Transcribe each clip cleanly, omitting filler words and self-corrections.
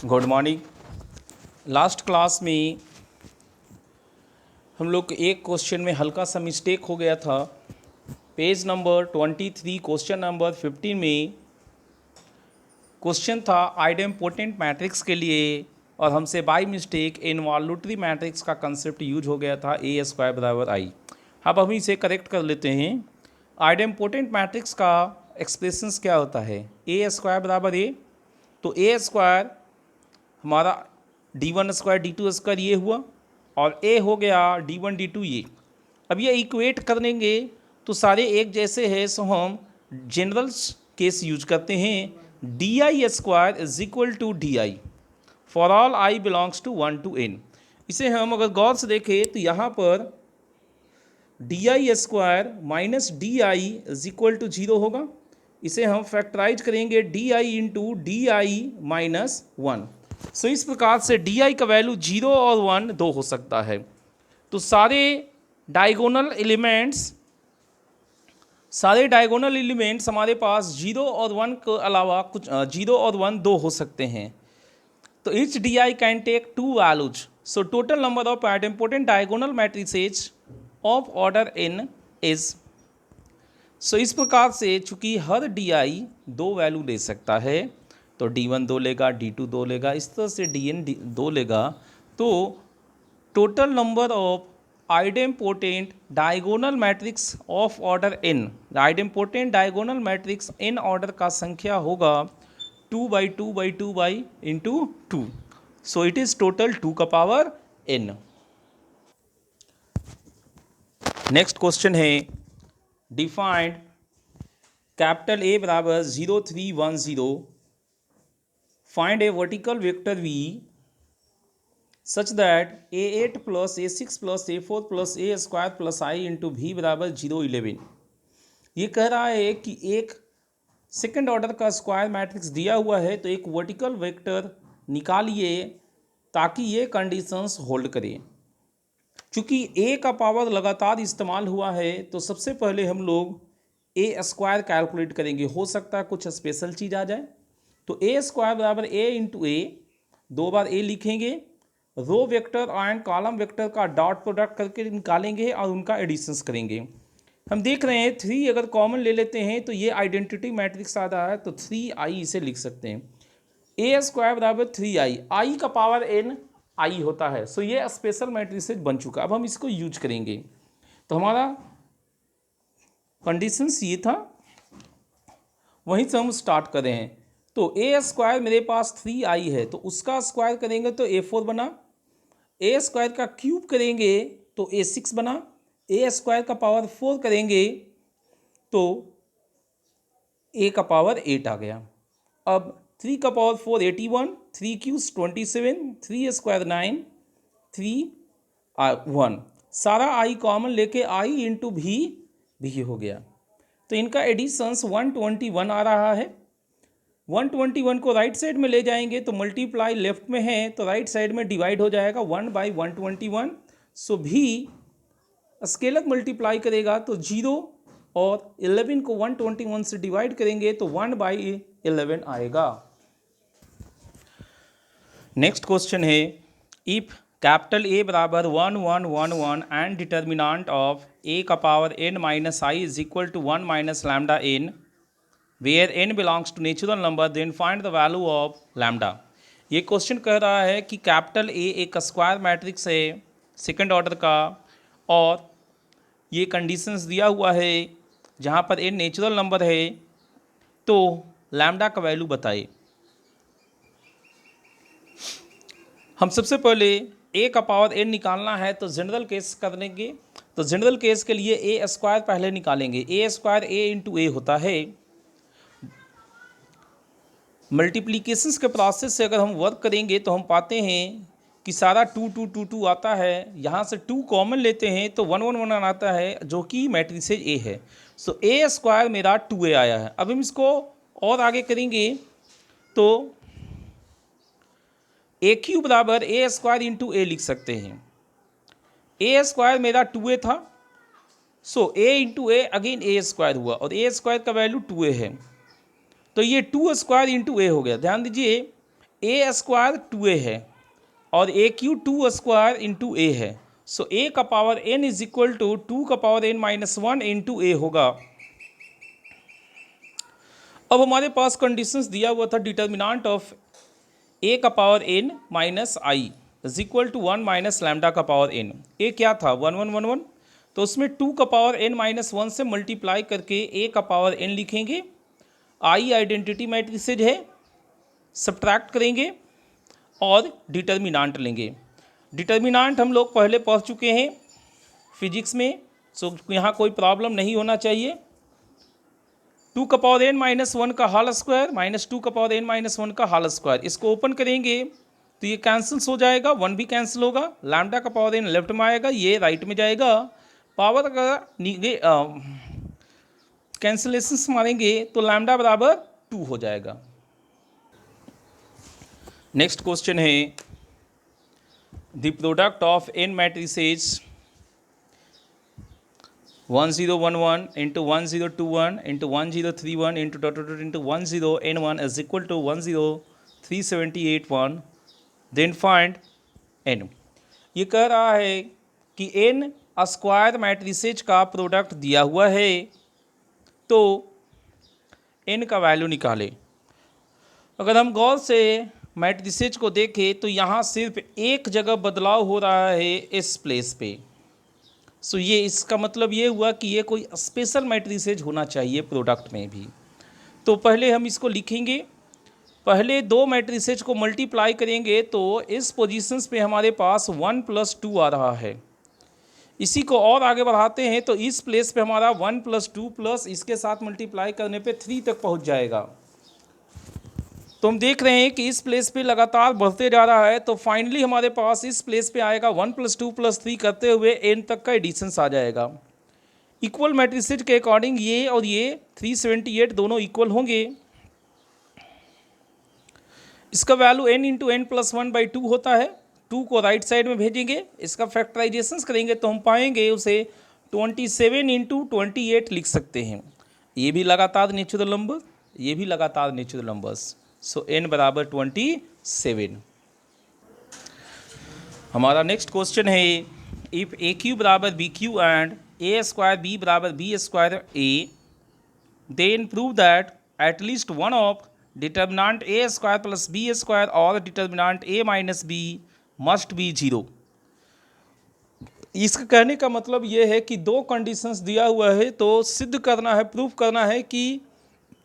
Good morning. Last class में हम लोग एक क्वेश्चन में हल्का सा मिस्टेक हो गया था। पेज नंबर 23 क्वेश्चन नंबर 15 में क्वेश्चन था आइडेम्पोटेंट मैट्रिक्स के लिए, और हमसे बाय मिस्टेक इनवॉल्यूटरी मैट्रिक्स का कंसेप्ट यूज हो गया था ए स्क्वायर बराबर आई। अब हम इसे करेक्ट कर लेते हैं। आइडेम्पोटेंट मैट्रिक्स का एक्सप्रेशंस क्या होता है? ए स्क्वायर बराबर ए, तो ए स्क्वायर हमारा d1 स्क्वायर d2 स्क्वायर ये हुआ, और a हो गया d1 d2 ये। अब ये इक्वेट कर लेंगे तो सारे एक जैसे हैं, सो हम जनरल केस यूज करते हैं। D I square is equal to D I for all I belongs to 1 to n। इसे हम अगर गौर से देखें तो यहाँ पर D I square minus D I is equal to 0 होगा। इसे हम फैक्टराइज करेंगे D I into D I minus 1। So इस प्रकार से डी आई का वैल्यू 0 और 1 दो हो सकता है। तो सारे डायगोनल एलिमेंट्स हमारे पास 0 और 1 के अलावा कुछ 0 और 1 दो हो सकते हैं। तो each di can take two values. So total number of idempotent diagonal matrices of order n is। सो इस प्रकार से चूंकि हर di दो वैल्यू ले सकता है, तो d1 दो लेगा, d2 दो लेगा, इस तरह से dn दो लेगा। तो total number of idempotent diagonal matrix of order n, idempotent diagonal matrix n order का संख्या होगा 2/2/2 into 2। So it is total 2 का पावर n। नेक्स्ट क्वेश्चन है डिफाइंड कैपिटल A बराबर 0 3 1 0। Find A vertical vector v such that a8 plus a6 plus a4 plus a square plus i into v बराबर 0 11। ये कह रहा है कि एक सेकेंड ऑर्डर का स्क्वायर मैट्रिक्स दिया हुआ है, तो एक वर्टिकल वेक्टर निकालिए ताकि ये कंडीशंस होल्ड करें। चूँकि a का पावर लगातार इस्तेमाल हुआ है, तो सबसे पहले हम लोग a स्क्वायर कैलकुलेट करेंगे। हो सकता है कुछ स्पेशल चीज़ आ जाए, तो a स्क्वायर बराबर a इंटू a, दो बार a लिखेंगे, row vector and column vector का डॉट प्रोडक्ट करके निकालेंगे और उनका एडिशंस करेंगे। हम देख रहे हैं 3 अगर कॉमन ले लेते हैं तो ये आइडेंटिटी मैट्रिक्स आ रहा है, तो 3i इसे लिख सकते हैं। a स्क्वायर बराबर 3i, i का पावर n i होता है। सो ये स्पेशल मैट्रिक्स बन चुका। अब हम इसको यूज करेंगे, तो हमारा कंडीशंस ये था, वहीं से हम स्टार्ट कर रहे हैं। तो a स्क्वायर मेरे पास 3i है, तो उसका स्क्वायर करेंगे तो a4 बना, a स्क्वायर का क्यूब करेंगे तो a6 बना, a स्क्वायर का पावर 4 करेंगे तो a का पावर 8 आ गया। अब 3 का पावर 4 81, 3 क्यूब्स 27, 3 स्क्वायर 9, 3 1, सारा i कॉमन लेके i इंटू भी हो गया। तो इनका एडिशंस 121 आ रहा है। 121 को राइट साइड में ले जाएंगे तो मल्टीप्लाई लेफ्ट में है, तो राइट साइड में डिवाइड हो जाएगा 1/121। सो भी स्केलर मल्टीप्लाई करेगा तो 0 और 11 को 121 से डिवाइड करेंगे तो 1/11 आएगा। नेक्स्ट क्वेश्चन है इफ कैपिटल A बराबर 1 1 1 1 एंड डिटर्मिनांट ऑफ a का power n minus I is equal to 1 minus lambda n where n belongs to natural number, then find the value of lambda. ये question कह रहा है कि capital A एक square matrix है second order का, और ये कंडीशंस दिया हुआ है जहाँ पर n नेचुरल नंबर है, तो लैम्डा का वैल्यू बताइए। हम सबसे पहले a का पावर n निकालना है, तो जनरल केस कर लेंगे। तो जनरल केस के लिए a स्क्वायर पहले निकालेंगे। a square a into a होता है। मल्टीप्लिकेशंस के प्रोसेस से अगर हम वर्क करेंगे तो हम पाते हैं कि सारा 2 2 2 2 आता है। यहाँ से 2 कॉमन लेते हैं तो 1 1 1 आता है, जो कि मैट्रिसेज A है। सो a स्क्वायर मेरा 2a आया है। अब हम इसको और आगे करेंगे तो a क्यूब बराबर a स्क्वायर इंटू a लिख सकते हैं। a स्क्वायर मेरा 2a था, सो a into a again a square हुआ, और a स्क्वायर का वैल्यू 2a है, तो ये 2 स्क्वायर इंटू a हो गया। ध्यान दीजिए ए स्क्वायर 2a है और A Q 2 square into A है। सो ए का power n is equal to 2 का power n minus 1 into A होगा। अब हमारे पास कंडीशंस दिया हुआ था, डिटर्मिनेंट ऑफ ए का power n minus I is equal to 1 minus lambda का पावर n। ए क्या था 1 1 1 1, तो उसमें 2 का पावर n माइनस 1 से मल्टीप्लाई करके ए का पावर n लिखेंगे। आई आइडेंटिटी मैट्रिसेज है, सब्ट्रैक्ट करेंगे और डिटर्मिनेंट लेंगे। डिटर्मिनेंट हम लोग पहले पढ़ चुके हैं फिजिक्स में, सो यहाँ कोई प्रॉब्लम नहीं होना चाहिए। 2 का पावर n माइनस 1 का होल स्क्वायर माइनस 2 का पावर n माइनस 1 का होल स्क्वायर, इसको ओपन करेंगे तो ये कैंसिल्स हो जाएगा, 1 भी कैंसिल होगा। लैम्डा का पावर n लेफ्ट में आएगा, ये राइट में जाएगा। पावर का कैंसिलेशंस मारेंगे तो लैम्डा बराबर 2 हो जाएगा। नेक्स्ट क्वेश्चन है, the product of n matrices 1011 into 1021 into 1031 into dot dot dot into 10n1 is equal to 10378 then find n। ये कह रहा है कि n स्क्वायर मैट्रिसेज का प्रोडक्ट दिया हुआ है तो n का वैल्यू निकालें। अगर हम गौर से मैट्रिसेज को देखें तो यहाँ सिर्फ एक जगह बदलाव हो रहा है इस प्लेस पे। सो ये इसका मतलब ये हुआ कि ये कोई स्पेशल मैट्रिसेज होना चाहिए प्रोडक्ट में भी। तो पहले हम इसको लिखेंगे, पहले दो मैट्रिसेज को मल्टीप्लाई करेंगे तो इस पोजीशंस पे हमारे पास 1 + 2 आ रहा है। इसी को और आगे बढ़ाते हैं तो इस प्लेस पे हमारा 1 + 2 प्लस इसके साथ मल्टीप्लाई करने पे 3 तक पहुंच जाएगा। तो हम देख रहे हैं कि इस प्लेस पे लगातार बढ़ते जा रहा है, तो फाइनली हमारे पास इस प्लेस पे आएगा 1 + 2 + 3 करते हुए n तक का एडिशंस आ जाएगा। इक्वल मैट्रिसेज के अकॉर्डिंग ये और ये 378 दोनों इक्वल होंगे। इसका वैल्यू n × n + 1/2 होता है। 2 को राइट साइड में भेजेंगे, इसका फैक्टराइजेशंस करेंगे तो हम पाएंगे उसे 27 × 28 लिख सकते हैं। ये भी लगातार नेचुरल नंबर, ये भी लगातार नेचुरल नंबर्स। सो n बराबर 27। हमारा नेक्स्ट क्वेश्चन है, इफ AQ बराबर BQ एंड A² B बराबर B² A, then prove that at least one of determinant A² + B² और determinant A - B must be 0। इसका कहने का मतलब ये है कि दो कंडीशंस दिया हुआ है तो सिद्ध करना है, प्रूफ करना है कि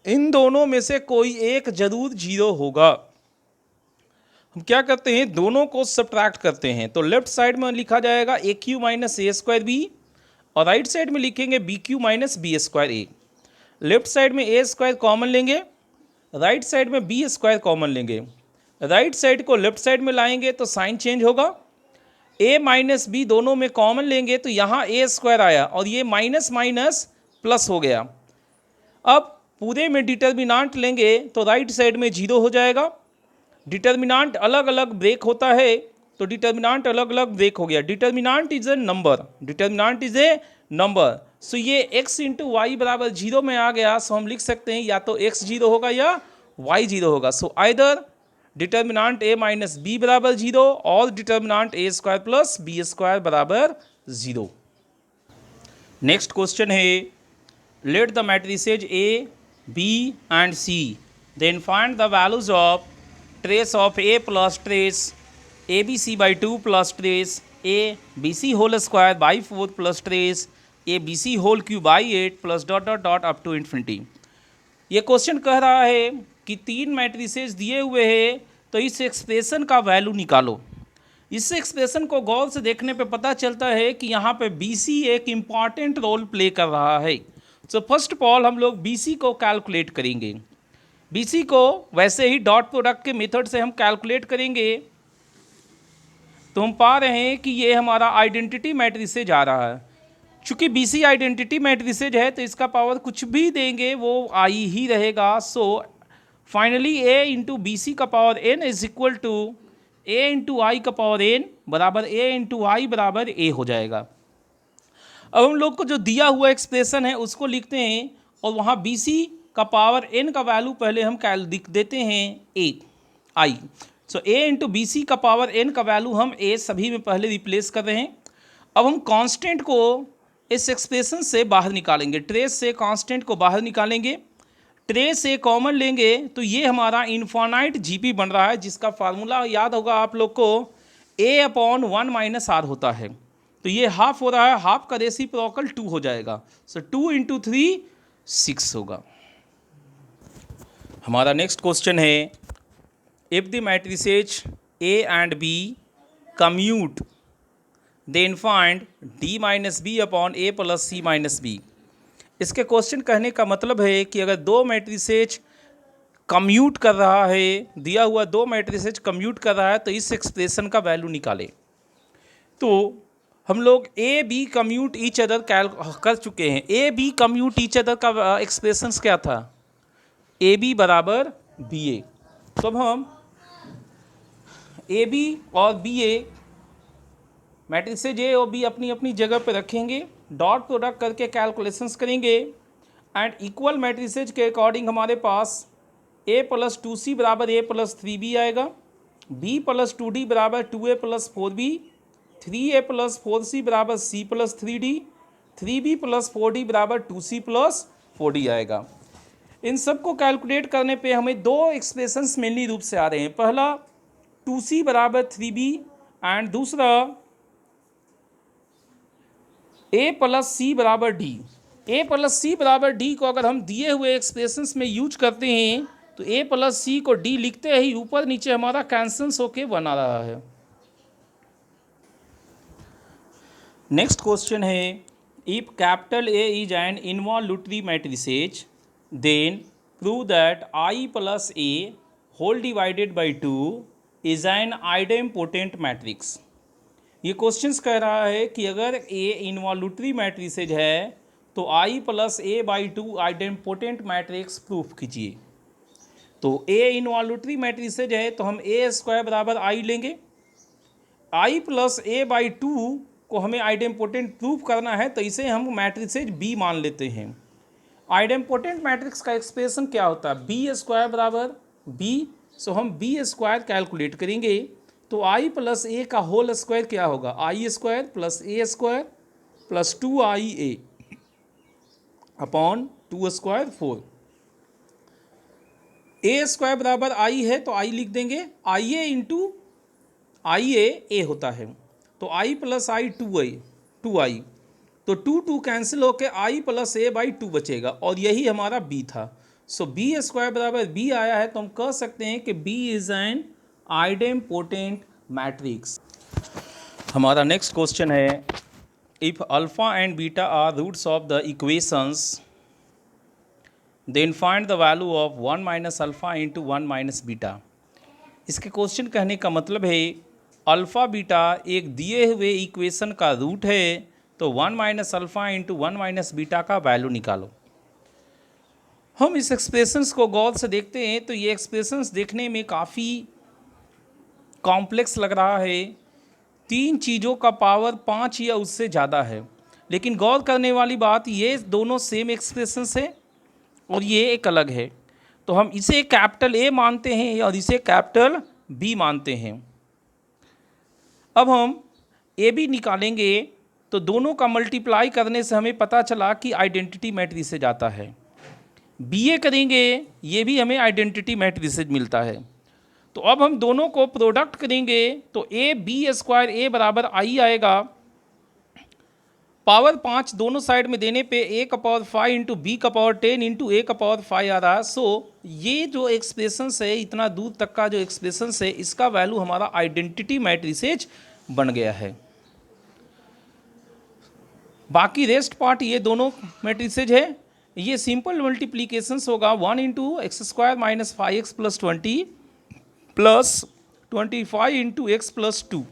इन दोनों में से कोई एक जरूर 0 होगा। हम क्या करते हैं, दोनों को सब्ट्रैक्ट करते हैं। तो लेफ्ट साइड में लिखा जाएगा AQ - A² B और राइट साइड में लिखेंगे BQ - B² A। Left side में A² कॉमन लेंगे, राइट साइड में B² कॉमन लेंगे। राइट साइड को लेफ्ट साइड में लाएंगे तो साइन चेंज होगा। A - B दोनों में कॉमन लेंगे तो यहाँ A² आया और ये माइनस माइनस प्लस हो गया। अब पूरे में डिटर्मिनेंट लेंगे तो राइट साइड में 0 हो जाएगा। डिटर्मिनेंट अलग अलग ब्रेक होता है तो डिटर्मिनेंट अलग अलग ब्रेक हो गया। Determinant is a number, determinant is a number. So ये x × y बराबर 0 में आ गया। सो हम लिख सकते हैं या तो x 0 होगा या y 0 होगा। So either determinant A - B बराबर 0 और डिटर्मिनेंट A² + B² बराबर 0। नेक्स्ट क्वेश्चन है, let the matrices A, B and C, then find the values of trace of A plus trace ABC/2 plus trace ABC² 4 plus trace ABC³ 8 plus ... up to infinity। ये question कह रहा है कि तीन matrices दिए हुए हैं तो इस एक्सप्रेशन का वैल्यू निकालो। इस एक्सप्रेशन को गौर से देखने पे पता चलता है कि यहाँ पे BC एक इम्पॉर्टेंट रोल प्ले कर रहा है। सो फर्स्ट ऑफ ऑल हम लोग BC को कैलकुलेट करेंगे। BC को वैसे ही डॉट प्रोडक्ट के मेथड से हम कैलकुलेट करेंगे तो हम पा रहे हैं कि ये हमारा आइडेंटिटी मैट्रिसेज आ रहा है। चूँकि BC आइडेंटिटी मैट्रिसेज है तो इसका पावर कुछ भी देंगे वो आई ही रहेगा। सो फाइनली A × BC का power n is equal to A × I का पावर n बराबर A × I बराबर A हो जाएगा। अब हम लोग को जो दिया हुआ एक्सप्रेशन है उसको लिखते हैं और वहाँ BC का पावर n का वैल्यू पहले हम लिख देते हैं A I। सो a इंटू बी सी का पावर n का वैल्यू हम a सभी में पहले रिप्लेस कर रहे हैं। अब हम कांस्टेंट को इस एक्सप्रेशन से बाहर निकालेंगे, ट्रेस से कांस्टेंट को बाहर निकालेंगे, ट्रेस से कॉमन लेंगे तो ये हमारा इन्फानाइट जीपी बन रहा है, जिसका फार्मूला याद होगा आप लोग को, a/1 - r होता है। तो ये हाफ हो रहा है, हाफ का रेसिप्रोकल 2 हो जाएगा। सो 2 × 3 6 होगा। हमारा नेक्स्ट क्वेश्चन है, if the matrices A and B commute then find D - B upon A + C - B। इसके क्वेश्चन कहने का मतलब है कि अगर दो मैट्रिसेज कम्यूट कर रहा है, दिया हुआ दो मैट्रिसेज कम्यूट कर रहा है तो इस एक्सप्रेशन का वैल्यू निकालें। तो हम लोग A B commute each other कर चुके हैं। A B commute each other का एक्सप्रेशंस क्या था, ए बी बराबर बी ए। तो अब हम ए बी और बी ए मैट्रिसेज ए और बी अपनी अपनी जगह पे रखेंगे, डॉट प्रोडक्ट करके कैलकुलेशंस करेंगे एंड इक्वल मैट्रिसेज के अकॉर्डिंग हमारे पास a + 2c बराबर a + 3b आएगा, b + 2d बराबर 2a + 4b, 3a + 4c बराबर c + 3d, 3b + 4d बराबर 2c + 4d आएगा। इन सब को कैलकुलेट करने पे हमें दो एक्सप्रेशंस मेनली रूप से आ रहे हैं। पहला 2c बराबर 3b एंड दूसरा a + c बराबर d। a + c बराबर d को अगर हम दिए हुए एक्सप्रेशंस में यूज करते हैं तो a + c को d लिखते ही ऊपर नीचे हमारा कैंसल्स होके बना रहा है। नेक्स्ट क्वेश्चन है, if capital A is an involutory matrices then prove that I + A whole divided by 2 is an idempotent matrix. ये क्वेश्चंस कह रहा है कि अगर A इनवॉल्यूटरी मैट्रिसेज है तो I + A/2 idempotent matrix proof कीजिए। तो A इनवॉल्यूटरी मैट्रिसेज है तो हम A² बराबर I लेंगे, I + A/2 को हमें आइडेम्पोटेंट प्रूफ करना है तो इसे हम मैट्रिसेज B मान लेते हैं। आइडेम्पोटेंट मैट्रिक्स का एक्सप्रेशन क्या होता है, B² बराबर B। सो हम B² कैलकुलेट करेंगे तो I + A का होल स्क्वायर क्या होगा, I² + A² + 2IA upon 2² 4। A² बराबर I है तो I लिख देंगे, IA इंटू IA A होता है तो I + I 2I, तो 2 कैंसिल होके I + A/2 बचेगा और यही हमारा B था। सो B² बराबर B आया है तो हम कह सकते हैं कि B is an idempotent matrix. हमारा नेक्स्ट क्वेश्चन है, if alpha and beta are roots of the equations then find the value of 1 - alpha into 1 - beta. इसके क्वेश्चन कहने का मतलब है अल्फ़ा बीटा एक दिए हुए इक्वेशन का रूट है तो 1 - अल्फा इंटू 1 - बीटा का वैल्यू निकालो। हम इस एक्सप्रेशंस को गौर से देखते हैं तो ये एक्सप्रेशंस देखने में काफ़ी कॉम्प्लेक्स लग रहा है। तीन चीज़ों का पावर 5 या उससे ज़्यादा है, लेकिन गौर करने वाली बात ये दोनों सेम एक्सप्रेशंस है और ये एक अलग है। तो हम इसे कैपिटल A मानते हैं और इसे कैपिटल B मानते हैं। अब हम AB निकालेंगे तो दोनों का मल्टीप्लाई करने से हमें पता चला कि आइडेंटिटी मैट्रिसेज आता है। BA करेंगे ये भी हमें आइडेंटिटी मैट्रिसेज मिलता है। तो अब हम दोनों को प्रोडक्ट करेंगे तो AB² A बराबर I आएगा, पावर 5 दोनों साइड में देने पे A/5 into B/10 into A/5 आ रहा है। सो ये जो एक्सप्रेशंस है, इतना दूर तक का जो एक्सप्रेशंस है, इसका वैल्यू हमारा आइडेंटिटी मैट्रिसेज बन गया है। बाकी रेस्ट पार्ट ये दोनों मैट्रिसेज है, ये सिंपल मल्टीप्लीकेशंस होगा 1 into x² - 5x + 20 plus 25 into x + 2।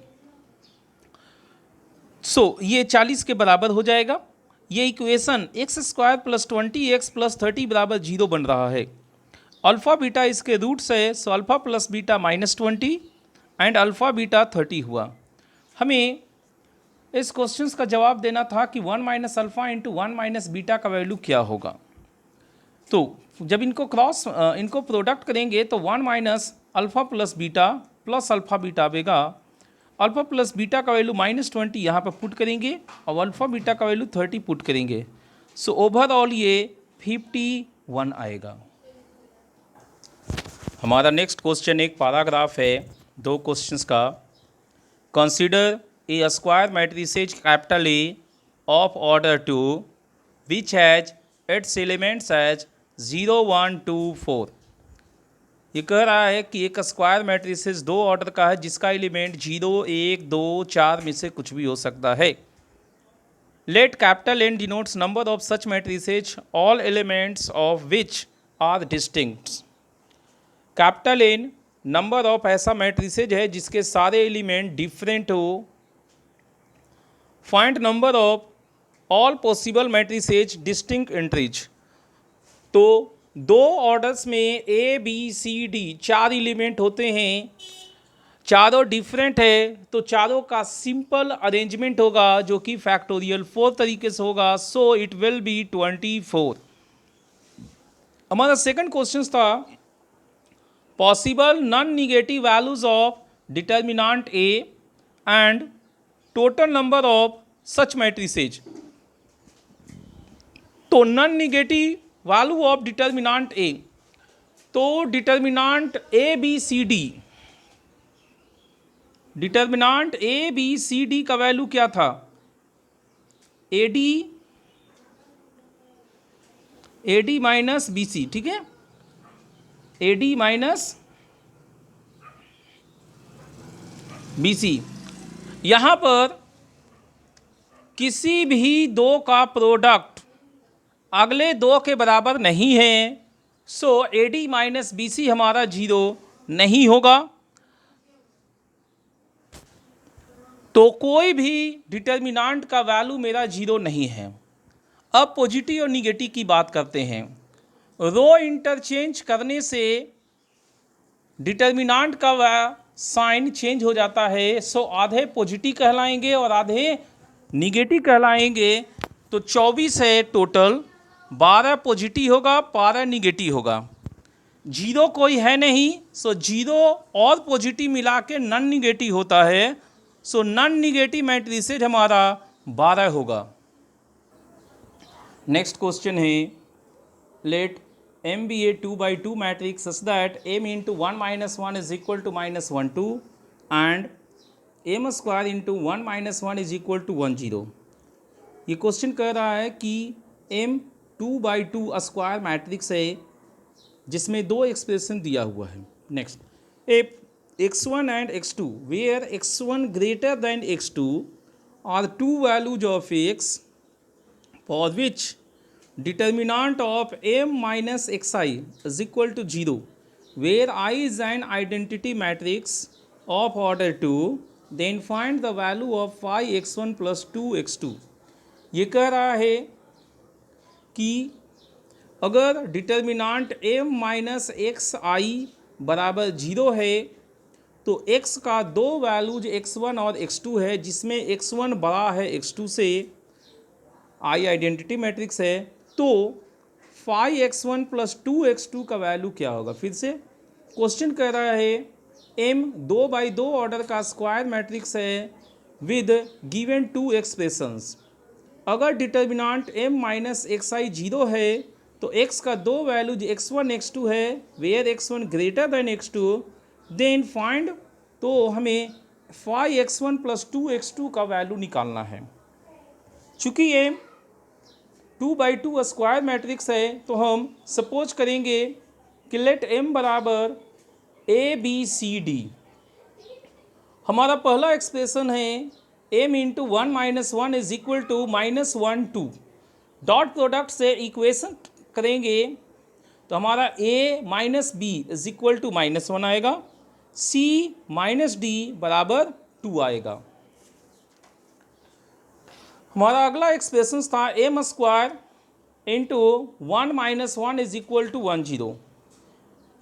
सो ये 40 के बराबर हो जाएगा। ये इक्वेशन x² + 20x + 30 बराबर 0 बन रहा है। अल्फ़ा बीटा इसके रूट्स है, सो alpha + beta -20 and alpha beta 30 हुआ। हमें इस क्वेश्चंस का जवाब देना था कि 1 - अल्फ़ा इंटू 1 - बीटा का वैल्यू क्या होगा। तो जब इनको प्रोडक्ट करेंगे तो 1 - alpha + beta plus alpha beta आएगा। अल्फ़ा प्लस बीटा का वैल्यू -20 यहाँ पर पुट करेंगे और अल्फ़ा बीटा का वैल्यू 30 पुट करेंगे। सो ओवरऑल ये 51 आएगा। हमारा नेक्स्ट क्वेश्चन एक पैराग्राफ है, 2 क्वेश्चंस का। Consider A square matrices capital A of order 2 which has its elements as 0, 1, 2, 4। ये कह रहा है कि एक स्क्वायर मैट्रिसेस 2 ऑर्डर का है जिसका एलिमेंट 0, 1, 2, 4 में से कुछ भी हो सकता है। Let capital N denotes number of such matrices all elements of which are distinct. Capital N number of ऐसा मैट्रिसेज है जिसके सारे एलिमेंट डिफरेंट हो। Find number of all possible matrices distinct entries. तो 2 ऑर्डर्स में A B C D 4 element होते हैं, चारों डिफरेंट है, तो चारों का सिंपल अरेंजमेंट होगा जो कि फैक्टोरियल 4 तरीके से होगा। So it will be 24। हमारा सेकंड क्वेश्चन था possible non negative values of determinant A and total number of such matrices. तो non negative value of determinant A, तो determinant A B C D, determinant A B C D का value क्या था? A D minus B C, ठीक है, A D minus B C. यहां पर किसी भी 2 का प्रोडक्ट अगले 2 के बराबर नहीं है। So A D minus B C हमारा 0 नहीं होगा। तो कोई भी डिटर्मिनेंट का वैल्यू मेरा 0 नहीं है। अब पॉजिटिव और निगेटिव की बात करते हैं। रो इंटरचेंज करने से डिटर्मिनेंट का साइन चेंज हो जाता है। सो आधे पॉजिटिव कहलाएंगे और आधे निगेटिव कहलाएंगे। तो 24 है टोटल, 12 पॉजिटिव होगा, 12 निगेटिव होगा। 0 कोई है नहीं, सो 0 और पॉजिटिव मिला के नॉन निगेटिव होता है। सो नॉन निगेटिव मैट्रिसेज हमारा 12 होगा। नेक्स्ट क्वेश्चन है late M be a 2x2 matrix such that M into 1 minus 1 is equal to -1 2 and M square into 1 minus 1 is equal to 1 0। ये question कह रहा है कि M 2x2 स्क्वायर मैट्रिक्स है जिसमें 2 एक्सप्रेशन दिया हुआ है। Next x1 and x2 where x1 greater than x2 are 2 values of x for which determinant of m minus xi is equal to 0 where I is an identity matrix of order 2 then find the value of phi x1 plus 2x2। ये कह रहा है कि अगर determinant m minus x आई बराबर 0 है तो x का 2 वैल्यूज x1 और x2 है जिसमें x1 बड़ा है x2 से, I आइडेंटिटी मैट्रिक्स है। तो फाई x1 प्लस 2x2 का वैल्यू क्या होगा? फिर से क्वेश्चन कह रहा है m 2x2 ऑर्डर का स्क्वायर मैट्रिक्स है विद गिवन 2 एक्सप्रेशंस। अगर डिटर्मिनेंट m माइनस एक्स आई 0 है तो x का 2 वैल्यूज x1 x2 है where x1 greater than x2 then find. तो हमें फाई x1 प्लस 2x2 का वैल्यू निकालना है। चूँकि ये 2x2 स्क्वायर मैट्रिक्स है तो हम सपोज करेंगे कि लेट m बराबर ए बी सी डी। हमारा पहला एक्सप्रेशन है m into 1 minus 1 is equal to -1 2। Dot product से इक्वेशन करेंगे तो हमारा a minus B is equal to -1 आएगा, c माइनस डी बराबर 2 आएगा। हमारा अगला एक्सप्रेशन था M square into 1 minus 1 is equal to 1 0।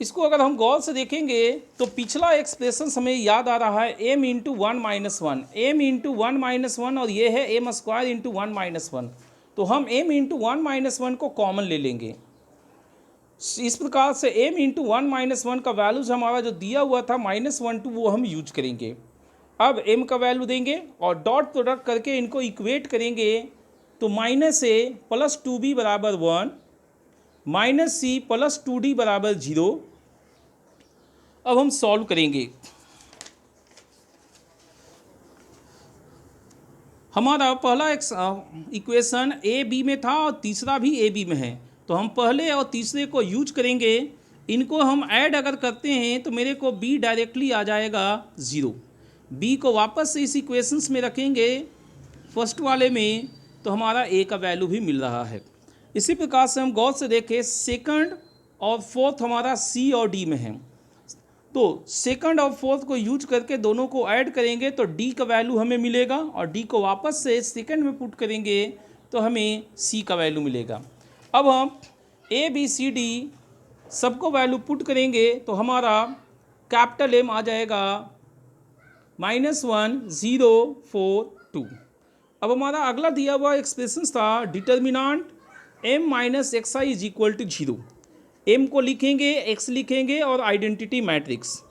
इसको अगर हम गौर से देखेंगे तो पिछला एक्सप्रेशन हमें याद आ रहा है M into 1 minus 1, M into 1 minus 1 और ये है एम स्क्वायर इंटू 1 माइनस 1। तो हम एम इंटू 1 माइनस 1 को कॉमन ले लेंगे। इस प्रकार से m इंटू 1 - 1 का वैल्यूज हमारा जो दिया हुआ था -1 वो हम यूज करेंगे। अब m का वैल्यू देंगे और डॉट प्रोडक्ट करके इनको इक्वेट करेंगे, तो -a + 2b बराबर 1, -c + 2d बराबर 0। अब हम सॉल्व करेंगे। हमारा पहला इक्वेशन ए बी में था और तीसरा भी ए बी में है, तो हम पहले और तीसरे को यूज करेंगे। इनको हम ऐड अगर करते हैं तो मेरे को बी डायरेक्टली आ जाएगा 0। बी को वापस से इस इक्वेशंस में रखेंगे फर्स्ट वाले में, तो हमारा ए का वैल्यू भी मिल रहा है। इसी प्रकार से हम गौर से देखें, सेकंड और फोर्थ हमारा सी और डी में है, तो सेकंड और फोर्थ को यूज करके दोनों को ऐड करेंगे तो डी का वैल्यू हमें मिलेगा, और डी को वापस से सेकंड में पुट करेंगे तो हमें सी का वैल्यू मिलेगा। अब हम ए बी सी डी सबको वैल्यू पुट करेंगे तो हमारा कैपिटल एम आ जाएगा -1 0 4 2। अब हमारा अगला दिया हुआ एक्सप्रेशन था डिटर्मिनांट m - xi = 0। m को लिखेंगे, x लिखेंगे और आइडेंटिटी मैट्रिक्स,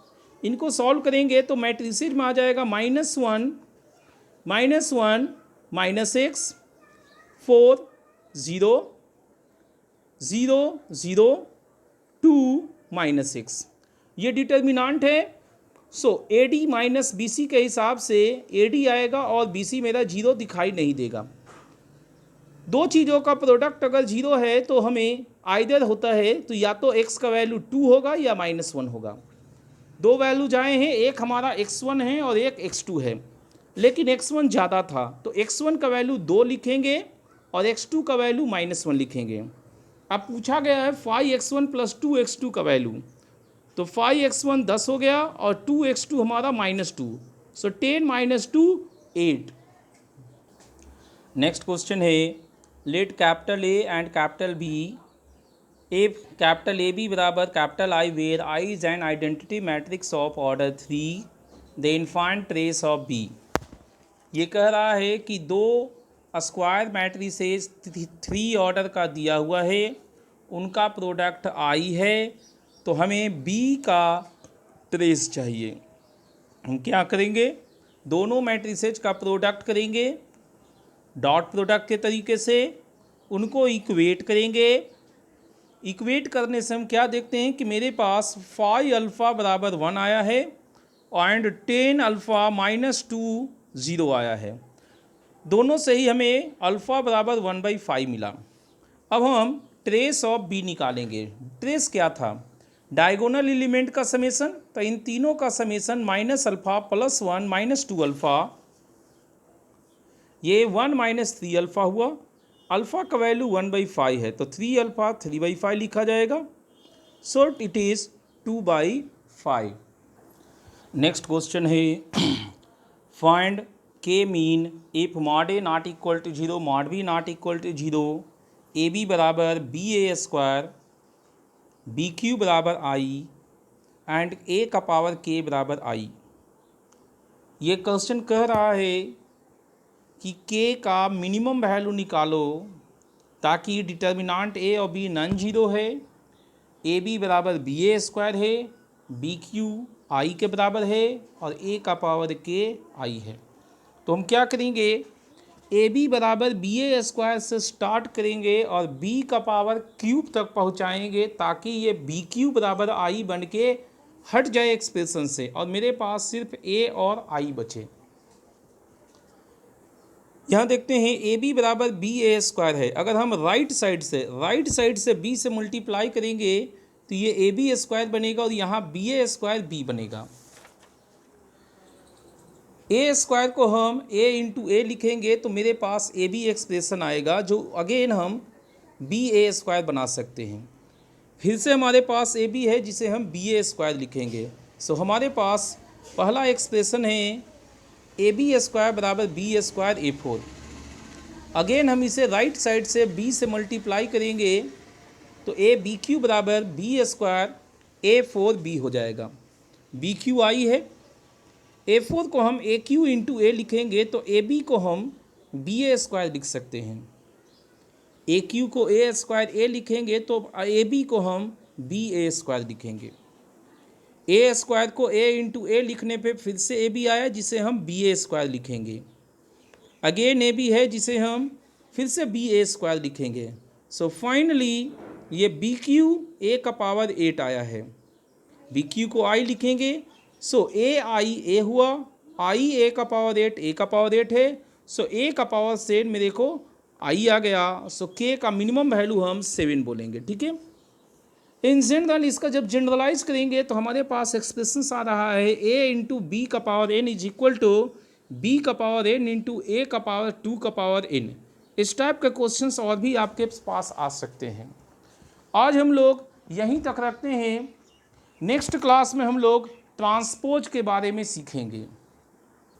इनको सॉल्व करेंगे तो मैट्रिसेज में आ जाएगा -1 -x 4 0 0 0 2 -x, ये डिटर्मिनांट है। सो AD - BC के हिसाब से AD आएगा और BC मेरा 0 दिखाई नहीं देगा। दो चीज़ों का प्रोडक्ट अगर 0 है तो हमें आइदर होता है, तो या तो x का वैल्यू 2 होगा या -1 होगा। दो वैल्यूज आए हैं, एक हमारा x1 है और एक x2 है, लेकिन x1 ज़्यादा था तो x1 का वैल्यू 2 लिखेंगे और x2 का वैल्यू -1 लिखेंगे। अब पूछा गया है 5x1 + 2x2 का वैल्यू, तो 5x1 10 हो गया और 2x2 हमारा -2, सो 10 - 2 8। नेक्स्ट क्वेश्चन है, let capital A and capital B, capital AB बराबर capital I where I is an identity matrix of order 3, then find trace of B। ये कह रहा है कि दो स्क्वायर मैट्रिसेस 3 ऑर्डर का दिया हुआ है, उनका प्रोडक्ट I है, तो हमें B का ट्रेस चाहिए। हम क्या करेंगे, दोनों मैट्रिसेज का प्रोडक्ट करेंगे डॉट प्रोडक्ट के तरीके से, उनको इक्वेट करेंगे। इक्वेट करने से हम क्या देखते हैं कि मेरे पास 5 अल्फ़ा बराबर 1 आया है एंड 10 अल्फ़ा -2 0 आया है। दोनों से ही हमें अल्फ़ा बराबर 1/5 मिला। अब हम ट्रेस ऑफ बी निकालेंगे। ट्रेस क्या था, डायगोनल एलिमेंट का समेसन, तो इन तीनों का समेसन -अल्फ़ा + 1 -2 अल्फ़ा, ये 1 - 3 अल्फ़ा हुआ। अल्फ़ा का वैल्यू 1/5 है तो 3 अल्फ़ा 3/5 लिखा जाएगा, so it is 2/5। Next question है, फाइंड के mean if mod A not equal to 0, mod B not equal to 0, AB बराबर BA², BQ बराबर I एंड A का पावर K बराबर I। ये क्वेश्चन कह रहा है कि K का मिनिमम वैल्यू निकालो ताकि डिटर्मिनांट A और B नॉन जीरो है, AB बराबर BA² है, BQ I के बराबर है और A का पावर K I है। तो हम क्या करेंगे, AB बराबर BA² से स्टार्ट करेंगे और B का पावर क्यूब तक पहुंचाएंगे ताकि ये BQ बराबर I बन के हट जाए एक्सप्रेशन से और मेरे पास सिर्फ A और I बचे। यहाँ देखते हैं AB बराबर BA² है, अगर हम राइट साइड से B से मल्टीप्लाई करेंगे तो ये AB² बनेगा और यहाँ BA² B बनेगा। A² को हम A × A लिखेंगे तो मेरे पास AB एक्सप्रेशन आएगा जो अगेन हम BA² बना सकते हैं। फिर से हमारे पास AB है जिसे हम BA² लिखेंगे। सो हमारे पास पहला एक्सप्रेशन है AB² बराबर B² A4। अगेन हम इसे राइट साइड से B से मल्टीप्लाई करेंगे तो BQ बराबर B² A4 B हो जाएगा। BQ I है, A4 को हम AQ × A लिखेंगे तो AB को हम BA² लिख सकते हैं। ए क्यू को ए स्क्वायर ए लिखेंगे तो ए बी को हम बी ए स्क्वायर लिखेंगे। ए स्क्वायर को ए इंटू ए लिखने पे फिर से ए बी आया जिसे हम बी ए स्क्वायर लिखेंगे। अगेन ए बी है जिसे हम फिर से बी ए स्क्वायर लिखेंगे। सो फाइनली ये बी क्यू ए का पावर 8 आया है। बी क्यू को आई लिखेंगे। सो ए आई ए हुआ, आई ए का पावर 8 ए का पावर 8 है। सो ए का पावर 7 मेरे को आई आ गया। सो के का मिनिमम वैल्यू हम 7 बोलेंगे। ठीक है। इन जनरल इसका जब जनरलाइज करेंगे तो हमारे पास एक्सप्रेशन आ रहा है ए इंटू बी का power N is equal to B का पावर एन इंटू ए का पावर 2 का पावर एन। इस टाइप के क्वेश्चंस और भी आपके पास आ सकते हैं। आज हम लोग यहीं तक रखते हैं। नेक्स्ट क्लास में हम लोग ट्रांसपोज के बारे में सीखेंगे।